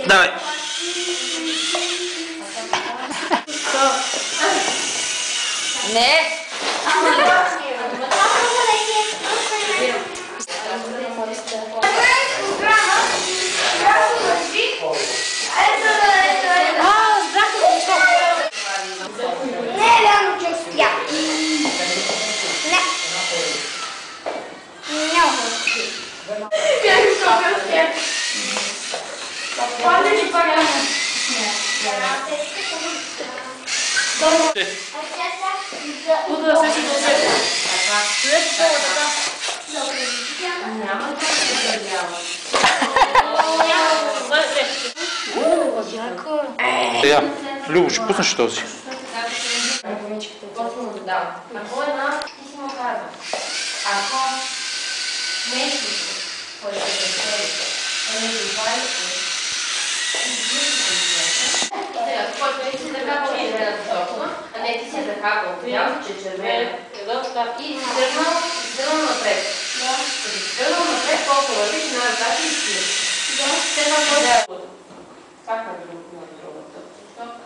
Давай! Не! Буду също дължа. След това така. Няма Сега, Любо, ще пуснеш този? Ако една ти си му казва, ако нещо, което се прави, е между 20 сега, който ти си закапал червената сокна, а не ти си закапал бял, че червена и си тръгнал напред. Като си тръгнал напред, колко вървиш на ръката и спираш. Все това какво да е. Пак на другата стопка.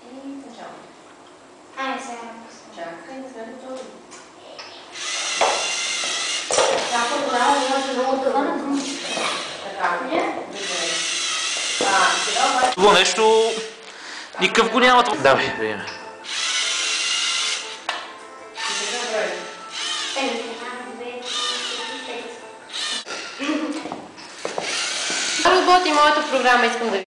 И начало. Айде сега. Чакай, не сме готови. Чакай, тогава имаше много тъмно. Така, не? Това нещо... Никакъв го няма. Давай, видим. Работи моята програма, искам да ви